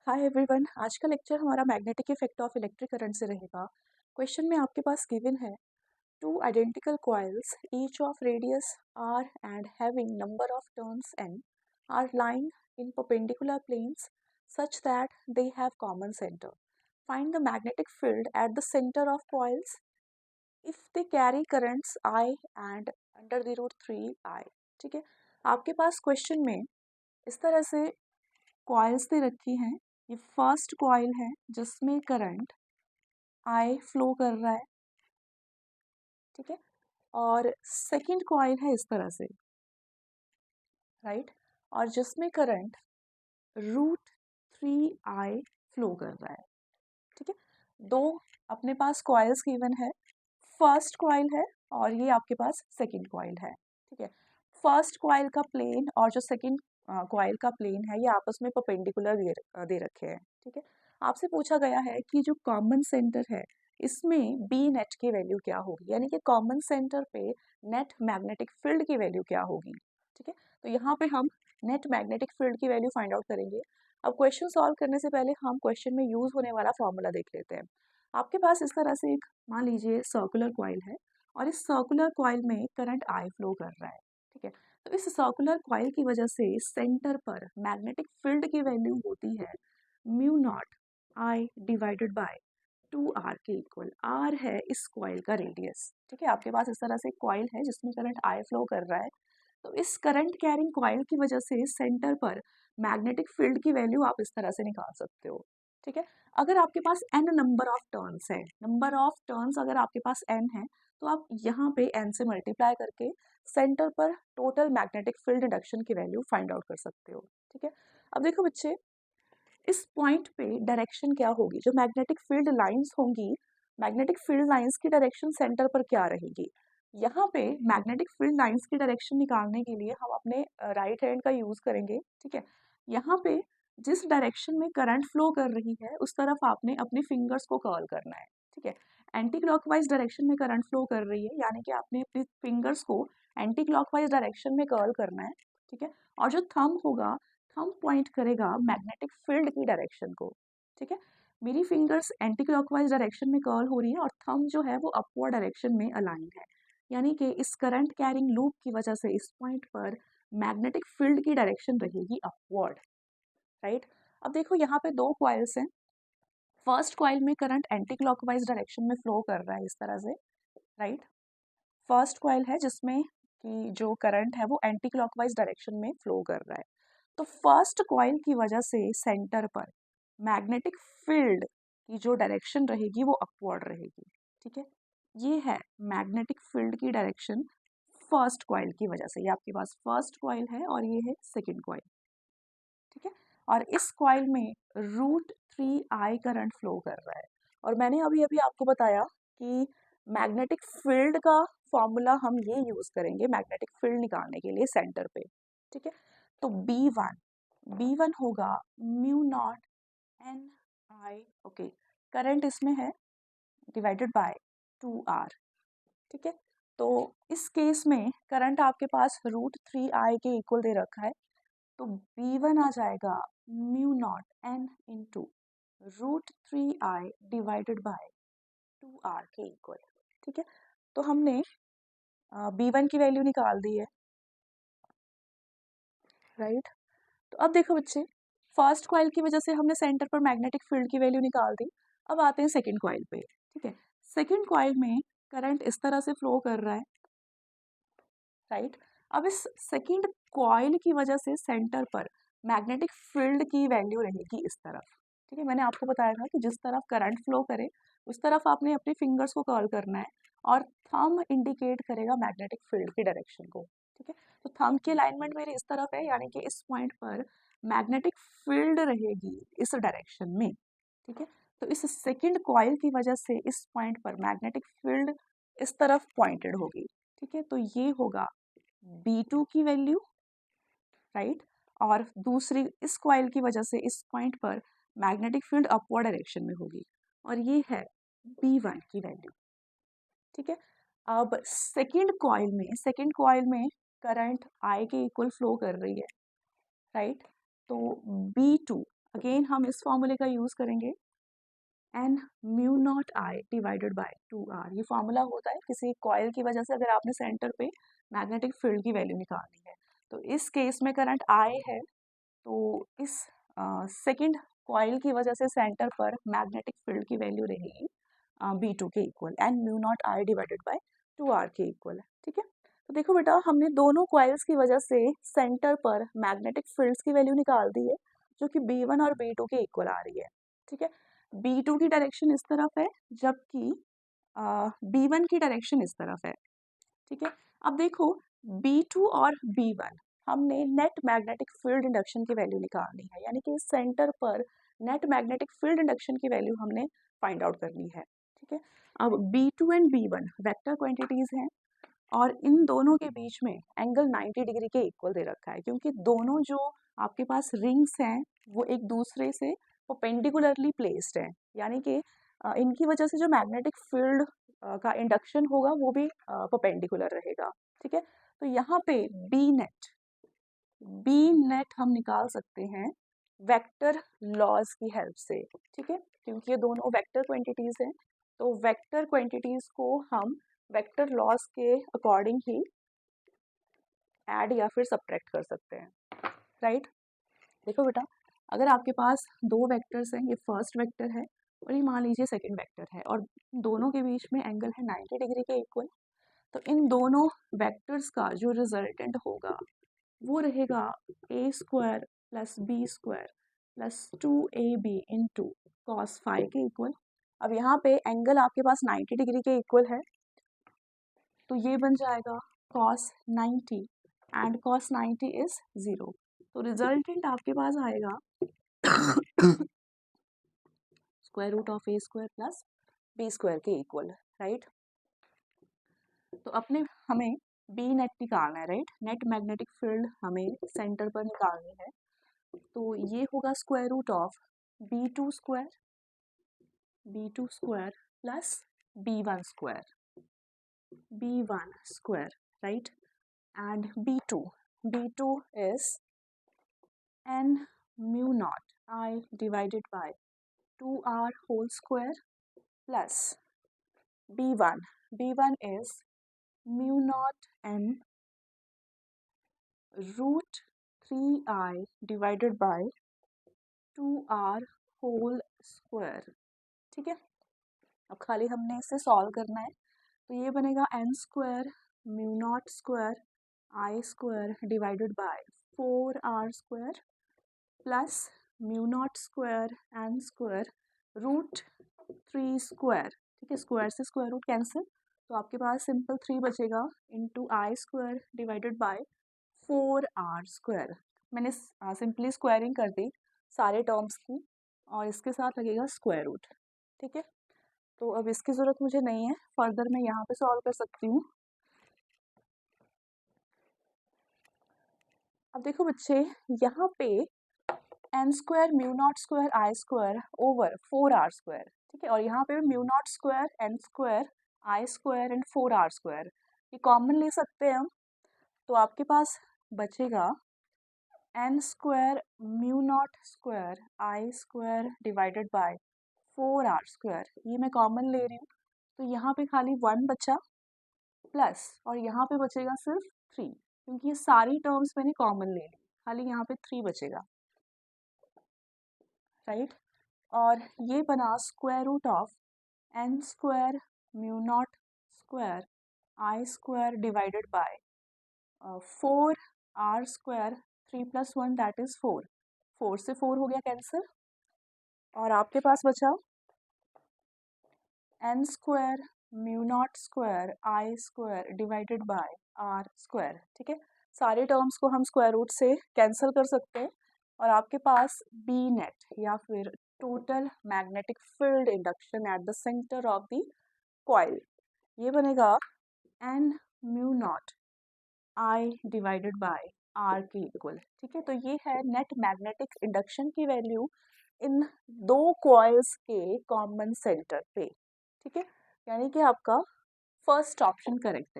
Hi everyone, आज का lecture हमारा magnetic effect of electric current से रहेगा। क्वेश्चन में आपके पास गिवन है two identical coils each of radius r and having number of turns n are lying in perpendicular planes such that they have common center. Find the magnetic field at the center of coils if they carry currents I and under the root 3I। ठीक है, आपके पास question में इस तरह से coils दे रखी हैं। ये फर्स्ट कॉइल है जिसमें करंट आई फ्लो कर रहा है, ठीक है। और सेकंड कॉइल है इस तरह से, राइट, और जिसमें करंट रूट 3I फ्लो कर रहा है, ठीक है। दो अपने पास कॉइल्स गिवन है, फर्स्ट कॉइल है और ये आपके पास सेकंड कॉइल है, ठीक है। फर्स्ट कॉइल का प्लेन और जो सेकंड कॉइल का प्लेन है ये आपस में परपेंडिकुलर दे रखे हैं, ठीक है। आपसे पूछा गया है कि जो कॉमन सेंटर है इसमें बी नेट की वैल्यू क्या होगी, यानी कि कॉमन सेंटर पे नेट मैग्नेटिक फील्ड की वैल्यू क्या होगी, ठीक है। तो यहाँ पे हम नेट मैग्नेटिक फील्ड की वैल्यू फाइंड आउट करेंगे। अब क्वेश्चन सॉल्व करने से पहले हम क्वेश्चन में यूज होने वाला फॉर्मूला देख लेते हैं। आपके पास इस तरह से एक मान लीजिए सर्कुलर कॉइल है और इस सर्कुलर कॉइल में करंट आई फ्लो कर रहा है, ठीक है। तो इस सर्कुलर कॉइल की वजह से सेंटर पर मैग्नेटिक फील्ड की वैल्यू होती है mu naught I divided by 2r के इक्वल। r है इस कॉइल का रेडियस, ठीक है। आपके पास इस तरह से कॉइल है जिसमें करंट आई फ्लो कर रहा है, तो इस करंट कैरिंग कॉइल की वजह से सेंटर पर मैग्नेटिक फील्ड की वैल्यू आप इस तरह से निकाल सकते हो, ठीक है। अगर आपके पास n नंबर ऑफ टर्न्स है, नंबर ऑफ टर्न्स अगर आपके पास n है तो आप यहाँ पे n से मल्टीप्लाई करके सेंटर पर टोटल मैग्नेटिक फील्ड इंडक्शन की वैल्यू फाइंड आउट कर सकते हो, ठीक है। अब देखो बच्चे, इस पॉइंट पे डायरेक्शन क्या होगी, जो मैग्नेटिक फील्ड लाइंस होंगी, मैग्नेटिक फील्ड लाइंस की डायरेक्शन सेंटर पर क्या रहेगी। यहाँ पे मैग्नेटिक फील्ड लाइंस की डायरेक्शन निकालने के लिए हम अपने राइट हैंड का यूज करेंगे, ठीक है। यहाँ पे जिस डायरेक्शन में करंट फ्लो कर रही है उस तरफ आपने अपने फिंगर्स को कर्ल करना है, ठीक है। एंटी क्लॉकवाइज डायरेक्शन में करंट फ्लो कर रही है, यानी कि आपने अपने फिंगर्स को एंटी क्लॉकवाइज डायरेक्शन में कर्ल करना है, ठीक है। और जो थंब होगा, थंब पॉइंट करेगा मैग्नेटिक फील्ड की डायरेक्शन को, ठीक है। मेरी फिंगर्स एंटी क्लॉकवाइज डायरेक्शन में कर्ल हो रही है और थंब जो है वो अपवर्ड डायरेक्शन में अलाइन है, यानी कि इस करंट कैरिंग लूप की वजह से इस पॉइंट पर मैग्नेटिक फील्ड की डायरेक्शन रहेगी अपवर्ड, राइट। अब देखो यहाँ पे दो कॉइल्स हैं। फर्स्ट कॉइल में करंट एंटी क्लॉकवाइज डायरेक्शन में फ्लो कर रहा है इस तरह से, राइट। फर्स्ट कॉइल है जिसमें कि जो करंट है वो एंटी क्लॉकवाइज डायरेक्शन में फ्लो कर रहा है। तो फर्स्ट कॉइल की वजह से सेंटर पर मैग्नेटिक फील्ड की जो डायरेक्शन रहेगी वो अपवर्ड रहेगी, ठीक है। ये है मैग्नेटिक फील्ड की डायरेक्शन फर्स्ट कॉइल की वजह से। ये आपके पास फर्स्ट कॉइल है और ये है सेकंड कॉइल, ठीक है। और इस कॉइल में रूट 3I करंट फ्लो कर रहा है। और मैंने अभी अभी आपको बताया कि मैग्नेटिक फील्ड का फॉर्मूला हम ये यूज करेंगे मैग्नेटिक फील्ड निकालने के लिए सेंटर पे, ठीक है। तो बी वन होगा म्यू नॉट एन आई, ओके, करंट इसमें है डिवाइडेड बाय 2r, ठीक है। तो इस केस में करंट आपके पास रूट 3I के इक्वल दे रखा है, तो B1 आ जाएगा mu naught N into root 3I divided by 2r के इक्वल, ठीक है। तो हमने B1 की वैल्यू निकाल दी है, राइट। तो अब देखो बच्चे, फर्स्ट कॉइल की वजह से हमने सेंटर पर मैग्नेटिक फील्ड की वैल्यू निकाल दी। अब आते हैं सेकंड कॉइल पे, ठीक है। सेकंड कॉइल में करंट इस तरह से फ्लो कर रहा है, राइट। अब इस सेकंड कॉइल की वजह से सेंटर पर मैग्नेटिक फील्ड की वैल्यू रहेगी इस तरफ, ठीक है। मैंने आपको बताया था कि जिस तरफ करंट फ्लो करे उस तरफ आपने अपने फिंगर्स को कर्ल करना है और थंब इंडिकेट करेगा मैग्नेटिक फील्ड की डायरेक्शन को, ठीक है। तो थंब की अलाइनमेंट मेरी इस तरफ है, यानी कि इस पॉइंट पर मैग्नेटिक फील्ड रहेगी इस डायरेक्शन में, ठीक है। तो इस सेकंड कॉइल की वजह से इस पॉइंट पर मैग्नेटिक फील्ड इस तरफ पॉइंटेड होगी, ठीक है। तो ये होगा B2 की वैल्यू, राइट। और दूसरी इस कॉइल की वजह से इस पॉइंट पर मैग्नेटिक फील्ड अपवर्ड डायरेक्शन में होगी और ये है B1 की वैल्यू, ठीक है। अब सेकंड कॉइल में करंट I के इक्वल फ्लो कर रही है, राइट। तो B2 अगेन हम इस फॉर्मूले का यूज़ करेंगे, N mu naught I divided by 2r। ये फॉर्मूला होता है किसी कॉइल की वजह से अगर आपने सेंटर पे मैग्नेटिक फील्ड की वैल्यू निकालनी है। तो इस केस में करंट आई है, तो इस सेकंड कॉइल की वजह से सेंटर पर मैग्नेटिक फील्ड की वैल्यू रहेगी B2 के equal, N mu naught I divided by 2r के इक्वल। ठीक है, तो देखो बेटा, हमने दोनों कॉइल्स की वजह से सेंटर पर मैग्नेटिक फील्ड्स की वैल्यू निकाल दी है, जो कि B1 और B2 के इक्वल आ रही है। ठीक है, B2 की डायरेक्शन इस तरफ है, जबकि B1 की डायरेक्शन इस तरफ है। ठीक है, अब देखो B2 और B1 हमने नेट मैग्नेटिक फील्ड इंडक्शन की वैल्यू निकालनी है, यानी कि सेंटर पर नेट मैग्नेटिक फील्ड इंडक्शन की वैल्यू हमने फाइंड आउट करनी है। ठीक है, अब B2 and B1 vector quantities हैं और इन दोनों के बीच में एंगल 90 डिग्री के इक्वल दे रखा है, क्योंकि दोनों जो आपके पास रिंग्स हैं वो एक दूसरे से परपेंडिकुलरली प्लेस्ड हैं, यानी कि इनकी वजह से जो मैग्नेटिक फील्ड का इंडक्शन होगा वो भी परपेंडिकुलर रहेगा। ठीक है, तो यहाँ पे बी नेट हम निकाल सकते हैं वेक्टर लॉज की हेल्प से। ठीक है, क्योंकि ये दोनों वेक्टर क्वांटिटीज हैं, तो वेक्टर क्वांटिटीज को हम वेक्टर लॉज के अकॉर्डिंग ही ऐड या फिर सब्ट्रैक्ट कर सकते हैं। राइट, देखो बेटा, अगर आपके पास दो वेक्टर्स हैं, ये फर्स्ट वेक्टर है और ये मान लीजिए सेकंड वेक्टर है, और दोनों के बीच में एंगल है 90 डिग्री के इक्वल, तो इन दोनों वेक्टर्स का जो रिजल्टेंट होगा वो रहेगा a square plus B square plus 2ab into cos five के इक्वल। अब यहाँ पे एंगल आपके पास 90 डिग्री के इक्वल है, तो ये बन जाएगा कॉस 90 एंड कॉस 90 इज 0। तो रिजल्टेंट आपके पास आएगा square root of A square plus B square के इक्वल। राइट, तो अपने हमें बी नेट निकालना है। राइट, नेट मैग्नेटिक फील्ड हमें सेंटर पर निकालनी है, तो ये होगा square root of B2 square plus B1 square. Right, and B2 is n mu naught I divided by 2r whole square plus B1 is mu naught n root 3i divided by 2r whole square। ठीक है, अब खाली हमने इसे solve करना है, तो ये बनेगा n square mu naught square I square divided by 4r square plus mu naught square n square root 3 square. ठीक है, स्क्वायर से स्क्वायर रूट कैंसिल, तो आपके पास सिंपल 3 बचेगा into I square divided by 4r square. मैंने simply squaring कर दी सारे terms की, और इसके साथ लगेगा स्क्वायर रूट। ठीक है, तो अब इसकी ज़रूरत मुझे नहीं है, फर्दर मैं यहाँ पे सॉल्व कर सकती हूँ। अब देखो बच्चे, यहाँ पे n square mu naught square I square over 4r square. ठीक है, और यहाँ पे mu naught square n square I square and 4r square, ये कॉमन ले सकते हैं हम, तो आपके पास बचेगा n square mu naught square I square divided by 4r square, ये मैं कॉमन ले रही हूँ, तो यहाँ पे खाली 1 बचा प्लस, और यहाँ पे बचेगा सिर्फ 3, क्योंकि ये सारी टर्म्स मैंने कॉमन ले ली, खाली यहाँ पे 3 बचेगा। राइट, और ये बना square root of n square mu naught square I square divided by 4r square 3 प्लस 1 दैट इज 4, 4 से 4 हो गया कैंसिल, और आपके पास बचा n square mu naught square I square divided bye r square. ठीक है, सारे टर्म्स को हम स्क्वायर रूट से कैंसिल कर सकते हैं, और आपके पास बी नेट या फिर total magnetic field induction at the centre of the coil, ये बनेगा n mu naught I divided by R के इक्वल। ठीक है, तो ये है नेट मैग्नेटिक इंडक्शन की वैल्यू इन दो कॉइल्स के कॉमन सेंटर पे। ठीक है, यानी कि आपका फर्स्ट ऑप्शन करेक्ट है।